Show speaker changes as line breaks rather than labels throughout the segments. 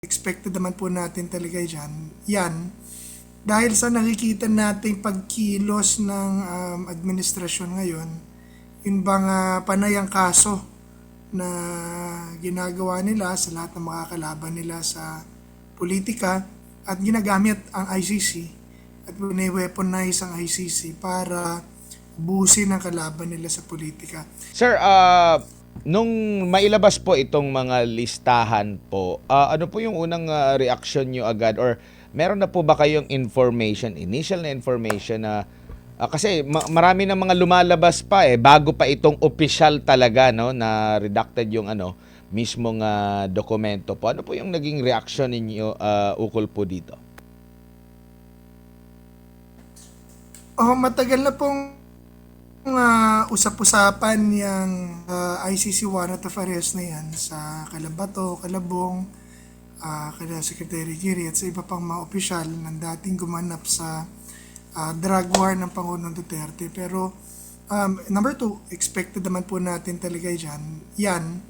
Expected naman po natin talaga yan. Dahil sa nakikita nating pagkilos ng administrasyon ngayon, yun bang panayang kaso na ginagawa nila sa lahat ng mga kalaban nila sa politika at ginagamit ang ICC at weaponize ang ICC para busin ang kalaban nila sa politika.
Sir, nung mailabas po itong mga listahan po, ano po yung unang reaction nyo agad, or meron na po ba kayong information, initial na information na kasi marami na mga lumalabas pa bago pa itong official talaga, no, na redacted yung mismong dokumento po. Ano po yung naging reaction ninyo ukol po dito?
Matagal na pong usap-usapan yung ICC warrant of arrest na yan sa Calabato, Calabong, kala Secretary Giri at sa iba pang mga opisyal ng dating gumanap sa drug war ng Pangulong Duterte. Pero number two, expected naman po natin talaga yan.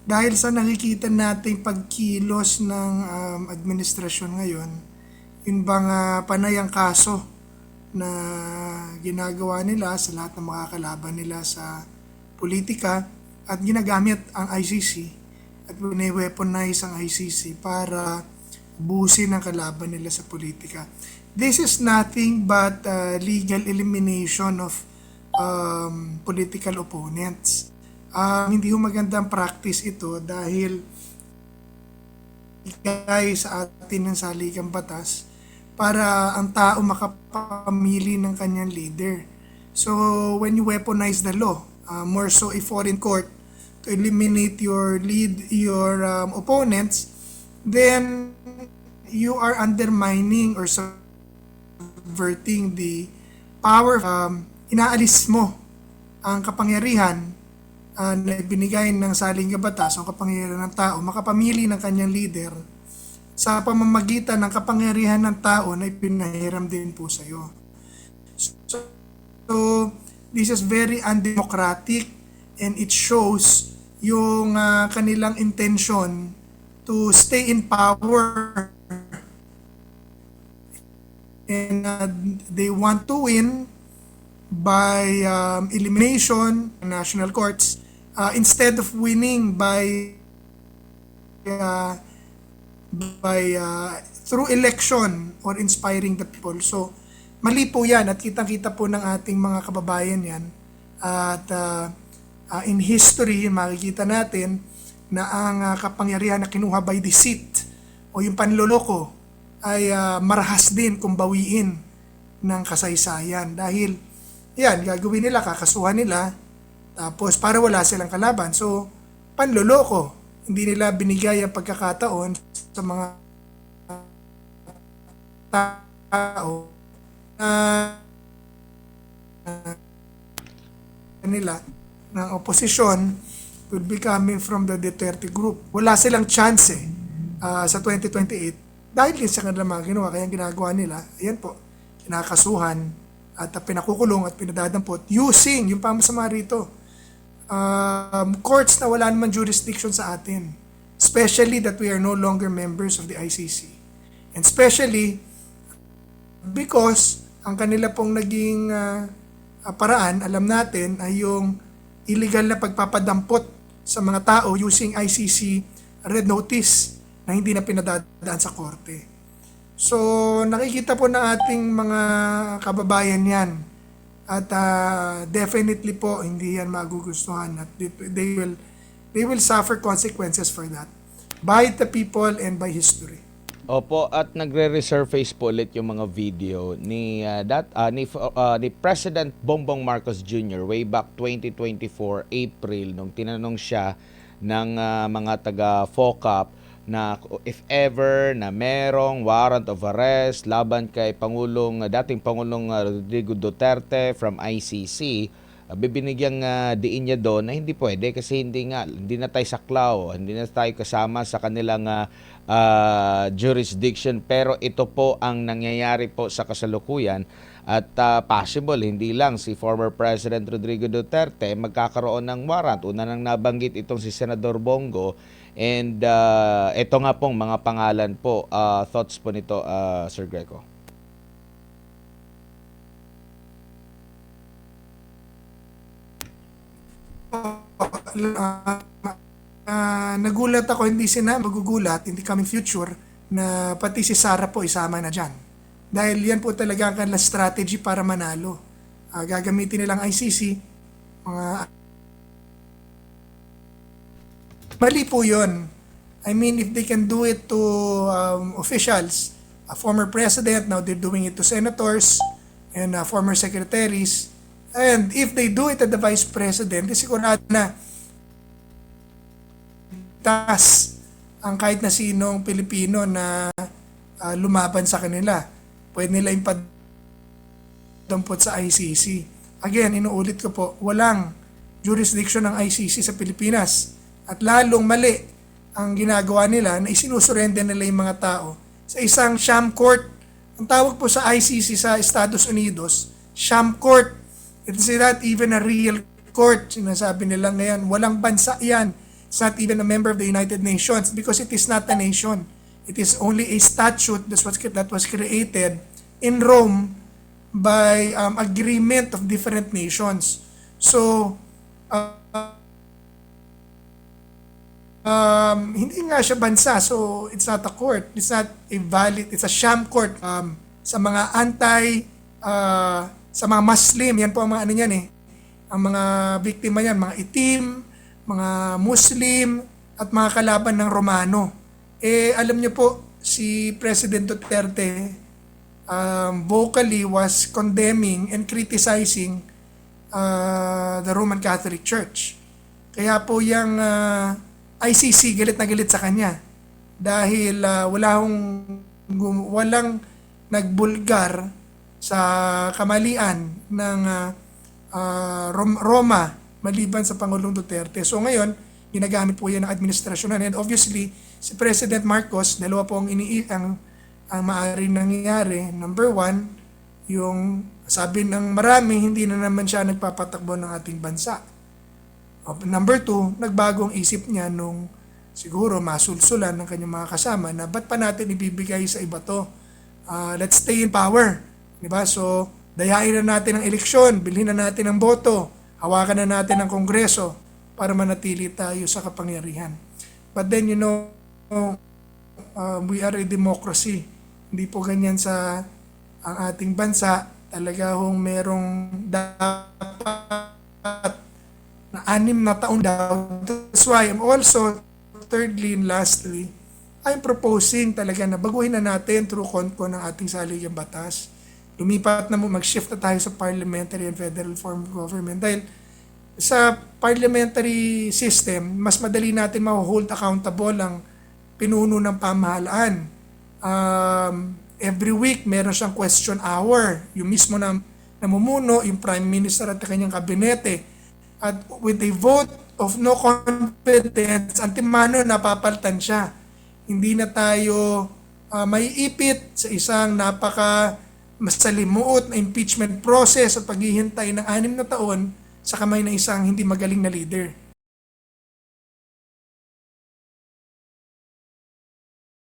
Dahil sa nakikita nating pagkilos ng administrasyon ngayon, yun bang panayang kaso na ginagawa nila sa lahat ng mga kalaban nila sa politika at ginagamit ang ICC at weaponize ang ICC para busin ang kalaban nila sa politika. This is nothing but legal elimination of political opponents. Hindi ho magandang practice ito dahil ikay sa atin ng saligang batas para ang tao makapamili ng kanyang leader. So when you weaponize the law, more so a foreign court, to eliminate your opponents, then you are undermining or subverting the power. Inaalis mo ang kapangyarihan na binigay ng saling batas o kapangyarihan ng tao makapamili ng kanyang leader sa pamamagitan ng kapangyarihan ng tao na ipinahiram din po sa iyo. So this is very undemocratic and it shows yung kanilang intention to stay in power and they want to win by elimination ng national courts instead of winning by through election or inspiring the people. So mali po yan at kitang-kita po ng ating mga kababayan yan. At in history, makikita natin na ang kapangyarihan na kinuha by deceit o yung panloloko ay marahas din kung bawiin ng kasaysayan. Dahil yan, gagawin nila, kakasuhan nila, tapos para wala silang kalaban. So, panloloko. Hindi nila binigay ang pagkakataon sa mga tao na nila ng oposisyon would be coming from the Duterte group. Wala silang chance sa 2028 dahil din sa kanilang mga ginawa. Kaya ginagawa nila, ayan po, kinakasuhan at pinakukulong at pinadadampot using yung pamasama rito. Courts na wala naman jurisdiction sa atin. Especially that we are no longer members of the ICC. And especially because ang kanila pong naging paraan, alam natin, ay yung illegal na pagpapadampot sa mga tao using ICC red notice na hindi na pinadadaan sa korte. So nakikita po ng ating mga kababayan yan. At definitely po hindi yan magugustuhan at they will suffer consequences for that by the people and by history.
Opo, at nagre-resurface po ulit yung mga video ni President Bongbong Marcos Jr. way back 2024 April nung tinanong siya ng mga taga-FOCAP na if ever na merong warrant of arrest laban kay dating Pangulong Rodrigo Duterte from ICC, bibinigyang diin niya doon na hindi pwede kasi hindi na tayo saklaw, hindi na tayo kasama sa kanilang jurisdiction, pero ito po ang nangyayari po sa kasalukuyan at possible hindi lang si former President Rodrigo Duterte magkakaroon ng warrant. Una nang nabanggit itong si Senador Bongo, And ito nga pong mga pangalan po, thoughts po nito, Sir Greco.
Nagulat ako, hindi sina magugulat in the coming future na pati si Sara po isama na dyan. Dahil yan po talaga ang kanilang strategy para manalo. Gagamitin nilang ICC, mga mali po yun. I mean, if they can do it to officials, a former president, now they're doing it to senators and former secretaries, and if they do it at the vice president, sigurado na tas ang kahit na sinong Pilipino na lumaban sa kanila. Pwede nila ipadampot sa ICC. Again, inuulit ko po, walang jurisdiction ng ICC sa Pilipinas. At lalong mali ang ginagawa nila na isinusurrender nila yung mga tao sa isang sham court. Ang tawag po sa ICC sa Estados Unidos, sham court. It's not even a real court. Sinasabi nila ngayon, walang bansa yan. It's not even a member of the United Nations because it is not a nation. It is only a statute that was created in Rome by agreement of different nations. So, hindi nga siya bansa, so it's not a court. It's not a valid, it's a sham court. Sa mga sa mga Muslim, yan po ang mga ano yan eh. Ang mga biktima yan, mga itim, mga Muslim, at mga kalaban ng Romano. Alam niyo po, si President Duterte vocally was condemning and criticizing the Roman Catholic Church. Kaya po yung ICC galit na galit sa kanya dahil walang nagbulgar sa kamalian ng Roma maliban sa Pangulong Duterte. So ngayon, ginagamit po yan ng administrasyon. And obviously, si President Marcos, dalawa po ang maaaring nangyayari. Number one, yung sabi ng marami, hindi na naman siya nagpapatakbo ng ating bansa. Number two, nagbagong isip niya nung siguro masulsulan ng kanyang mga kasama na ba't pa natin ibibigay sa iba to? Let's stay in power. Diba? So, dayain na natin ang eleksyon, bilhin na natin ang boto, hawakan na natin ang Kongreso para manatili tayo sa kapangyarihan. But then, we are a democracy. Hindi po ganyan sa ang ating bansa. Talaga hong merong dapat na 6 na taon daw. That's why I'm also, thirdly and lastly, I'm proposing talaga na baguhin na natin through CONCO ng ating saligang batas. Lumipat na mag-shift na tayo sa parliamentary and federal form of government. Dahil sa parliamentary system, mas madali natin ma-hold accountable ang pinuno ng pamahalaan. Every week, meron siyang question hour. Yung mismo na namumuno, yung Prime Minister at kanyang kabinete. At with a vote of no confidence, antimano napapalitan siya. Hindi na tayo maiipit sa isang masalimuot na impeachment process at paghihintay ng 6 na taon sa kamay ng isang hindi magaling na leader.